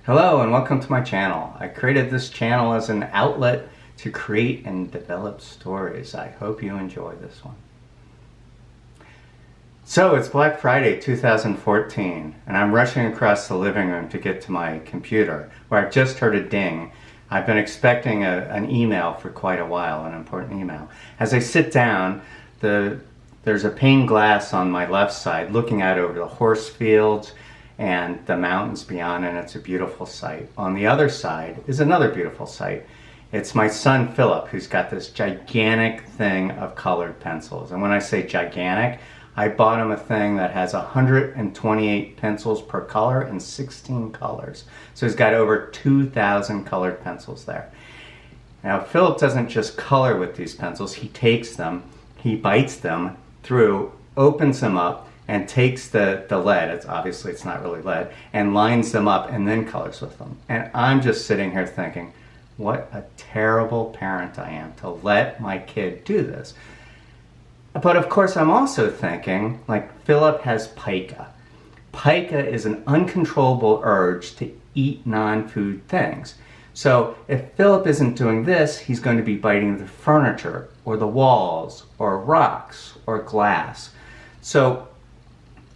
Hello and welcome to my channel. I created this channel as an outlet to create and develop stories. I hope you enjoy this one. So it's Black Friday 2014 and I'm rushing across the living room to get to my computer where I've just heard a ding. I've been expecting an email for quite a while, an important email. As I sit down, there's a pane glass on my left side looking out over the horse fields and the mountains beyond, and it's a beautiful sight. On the other side is another beautiful sight. It's my son Philip, who's got this gigantic thing of colored pencils. And when I say gigantic, I bought him a thing that has 128 pencils per color in 16 colors. So he's got over 2,000 colored pencils there. Now Philip doesn't just color with these pencils, he takes them, he bites them through, opens them up, and takes the lead, it's not really lead, and lines them up and then colors with them. And I'm just sitting here thinking, what a terrible parent I am to let my kid do this. But of course I'm also thinking, like, Philip has pica. Pica is an uncontrollable urge to eat non-food things. So if Philip isn't doing this, he's going to be biting the furniture or the walls or rocks or glass. So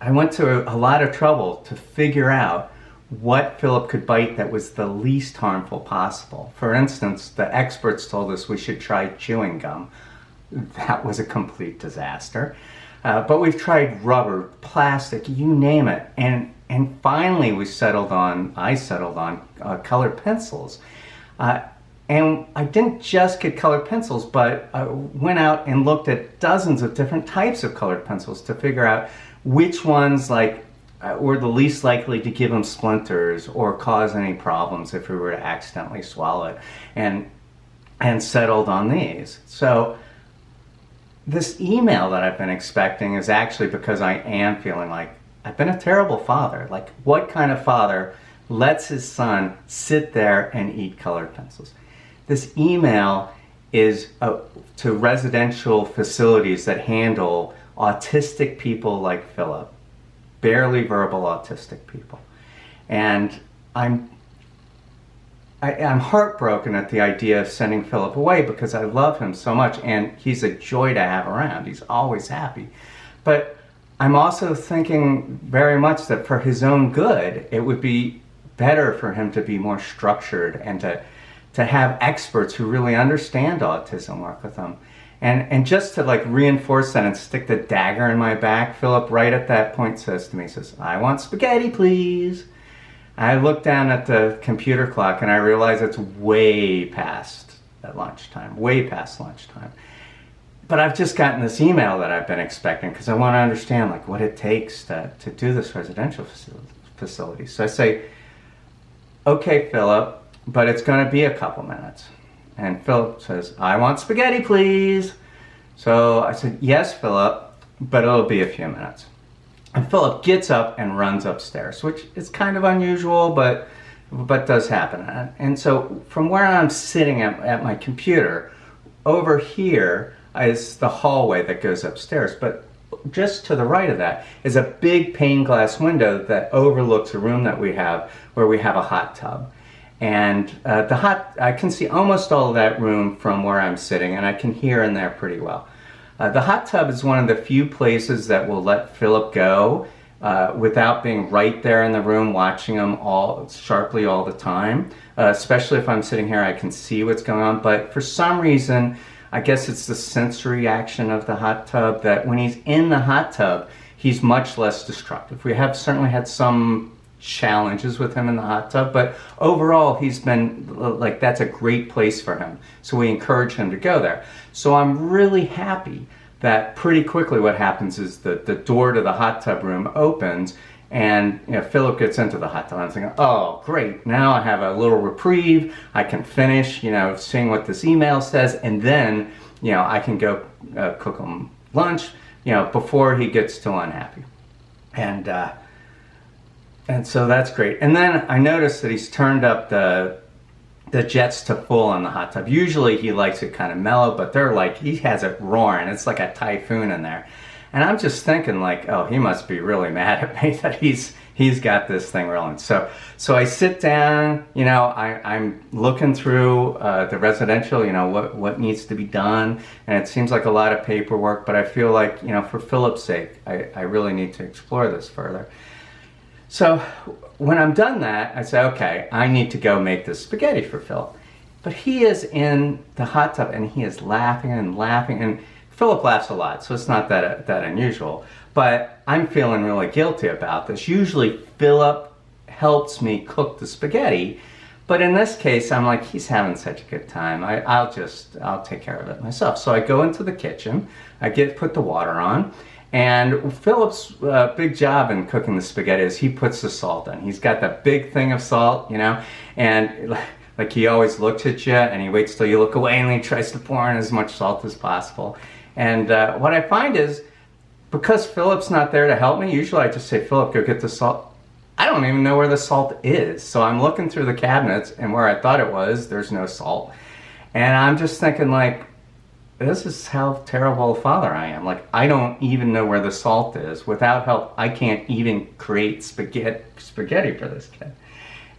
I went to a lot of trouble to figure out what Philip could bite that was the least harmful possible. For instance, the experts told us we should try chewing gum. That was a complete disaster. But we've tried rubber, plastic, you name it. And finally I settled on colored pencils. And I didn't just get colored pencils, but I went out and looked at dozens of different types of colored pencils to figure out which ones were the least likely to give him splinters or cause any problems if we were to accidentally swallow it, and settled on these. So this email that I've been expecting is actually because I am feeling like I've been a terrible father. Like, what kind of father lets his son sit there and eat colored pencils? This email is to residential facilities that handle autistic people like Philip, barely verbal autistic people. And I'm heartbroken at the idea of sending Philip away because I love him so much and he's a joy to have around. He's always happy. But I'm also thinking very much that for his own good, it would be better for him to be more structured and to have experts who really understand autism work with him. And just to reinforce that and stick the dagger in my back, Philip right at that point says, "I want spaghetti, please." I look down at the computer clock and I realize it's way past lunchtime. But I've just gotten this email that I've been expecting because I want to understand what it takes to do this residential facility. So I say, "Okay, Philip, but it's going to be a couple minutes." And Philip says, "I want spaghetti, please." So I said, "Yes, Philip, but it'll be a few minutes." And Philip gets up and runs upstairs, which is kind of unusual, but does happen. And so from where I'm sitting at my computer, over here is the hallway that goes upstairs. But just to the right of that is a big pane glass window that overlooks a room that we have where we have a hot tub. And I can see almost all of that room from where I'm sitting, and I can hear in there pretty well. The hot tub is one of the few places that will let Philip go without being right there in the room watching him sharply all the time. Especially if I'm sitting here, I can see what's going on. But for some reason, I guess it's the sensory action of the hot tub that when he's in the hot tub, he's much less destructive. We have certainly had some challenges with him in the hot tub, but overall he's been that's a great place for him, so we encourage him to go there. So I'm really happy that pretty quickly what happens is the door to the hot tub room opens and Philip gets into the hot tub. I'm thinking, oh great, now I have a little reprieve, I can finish seeing what this email says, and then I can go cook him lunch before he gets too unhappy. And so that's great. And then I noticed that he's turned up the jets to full in the hot tub. Usually he likes it kind of mellow, but he has it roaring. It's like a typhoon in there. And I'm just thinking oh, he must be really mad at me that he's he's got this thing rolling. So I sit down, you know, I'm looking through the residential, you know, what needs to be done, and it seems like a lot of paperwork, but I feel like, you know, for Philip's sake, I really need to explore this further. So when I'm done that, I say, okay, I need to go make this spaghetti for Philip. But he is in the hot tub and he is laughing and laughing, and Philip laughs a lot, so it's not that unusual. But I'm feeling really guilty about this. Usually Philip helps me cook the spaghetti, but in this case, I'm like, he's having such a good time. I'll take care of it myself. So I go into the kitchen, put the water on, and Philip's big job in cooking the spaghetti is he puts the salt in. He's got that big thing of salt, you know, and like he always looks at you and he waits till you look away and he tries to pour in as much salt as possible. And what I find is, because Philip's not there to help me, usually I just say, Philip, go get the salt. I don't even know where the salt is. So I'm looking through the cabinets, and where I thought it was, there's no salt. And I'm just thinking, like, this is how terrible a father I am. Like, I don't even know where the salt is. Without help, I can't even create spaghetti for this kid.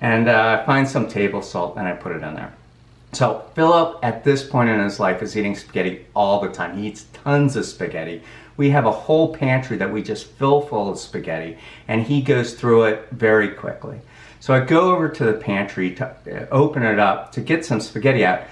And I find some table salt and I put it in there. So Philip, at this point in his life, is eating spaghetti all the time. He eats tons of spaghetti. We have a whole pantry that we just fill full of spaghetti, and he goes through it very quickly. So I go over to the pantry to open it up to get some spaghetti out.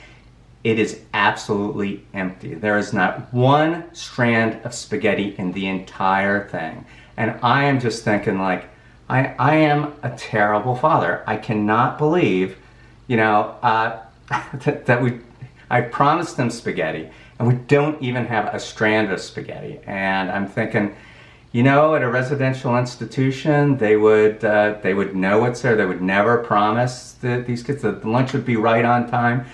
It is absolutely empty. There is not one strand of spaghetti in the entire thing. And I am just thinking, like, I am a terrible father. I cannot believe, you know, I promised them spaghetti, and we don't even have a strand of spaghetti. And I'm thinking, you know, at a residential institution, they would know it's there. They would never promise that these kids that the lunch would be right on time.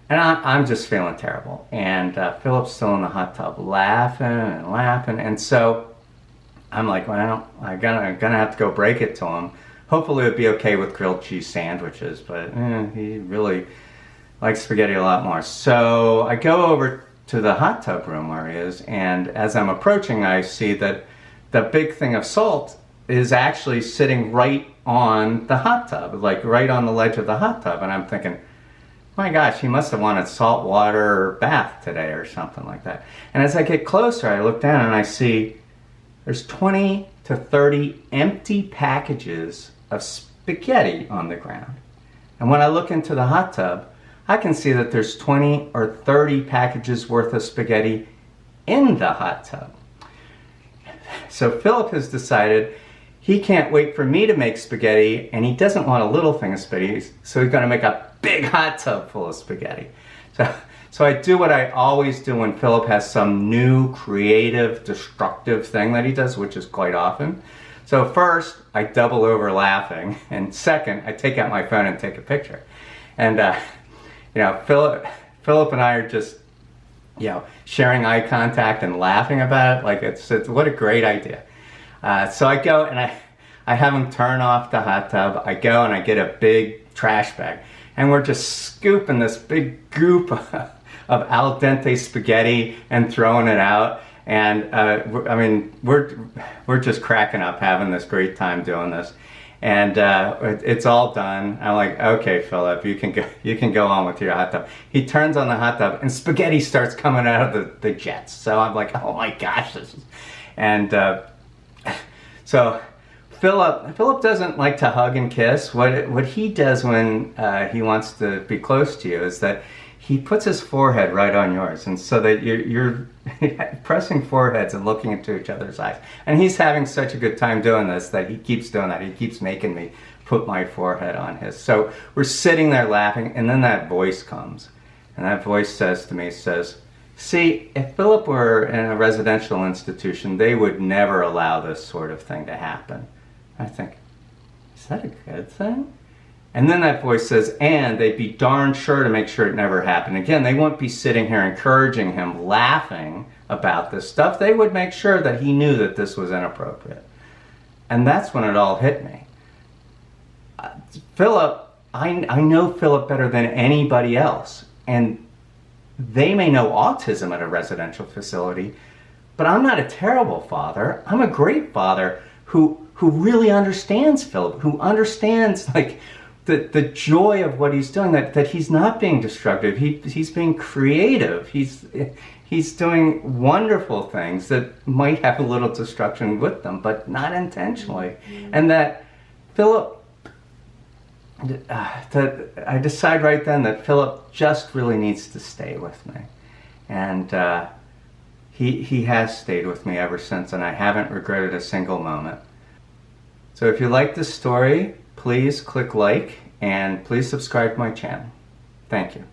And I'm just feeling terrible. And Philip's still in the hot tub, laughing and laughing. And so I'm like, well, I'm gonna have to go break it to him. Hopefully it'd be okay with grilled cheese sandwiches, but he really likes spaghetti a lot more. So I go over to the hot tub room where he is, and as I'm approaching, I see that the big thing of salt is actually sitting right on the hot tub, like right on the ledge of the hot tub. And I'm thinking, my gosh, he must have wanted salt water bath today or something like that. And as I get closer, I look down and I see there's 20 to 30 empty packages of spaghetti on the ground. And when I look into the hot tub, I can see that there's 20 or 30 packages worth of spaghetti in the hot tub. So Philip has decided he can't wait for me to make spaghetti, and he doesn't want a little thing of spaghetti, so he's going to make a big hot tub full of spaghetti. So I do what I always do when Philip has some new, creative, destructive thing that he does, which is quite often. So first, I double over laughing, and second, I take out my phone and take a picture. And you know, Philip and I are just, you know, sharing eye contact and laughing about it. Like, it's what a great idea. So I go and I have him turn off the hot tub. I go and I get a big trash bag, and we're just scooping this big goop of al dente spaghetti and throwing it out. And I mean, we're just cracking up, having this great time doing this. And it's all done. I'm like, okay, Philip, you can go on with your hot tub. He turns on the hot tub, and spaghetti starts coming out of the jets. So I'm like, oh my gosh, so Philip doesn't like to hug and kiss. What he does when he wants to be close to you is that he puts his forehead right on yours, and so that you're pressing foreheads and looking into each other's eyes. And he's having such a good time doing this that he keeps doing that. He keeps making me put my forehead on his. So we're sitting there laughing, and then that voice comes, and that voice says to me, see, if Philip were in a residential institution, they would never allow this sort of thing to happen. I think, is that a good thing? And then that voice says, and they'd be darn sure to make sure it never happened again. They wouldn't be sitting here encouraging him, laughing about this stuff. They would make sure that he knew that this was inappropriate. And that's when it all hit me. Philip, I know Philip better than anybody else. And they may know autism at a residential facility, but I'm not a terrible father. I'm a great father who who really understands Philip, who understands like the joy of what he's doing, that he's not being destructive, he's being creative, he's doing wonderful things that might have a little destruction with them, but not intentionally. And that Philip, that I decide right then that Philip just really needs to stay with me. And he has stayed with me ever since, and I haven't regretted a single moment. So if you like this story, please click like and please subscribe to my channel. Thank you.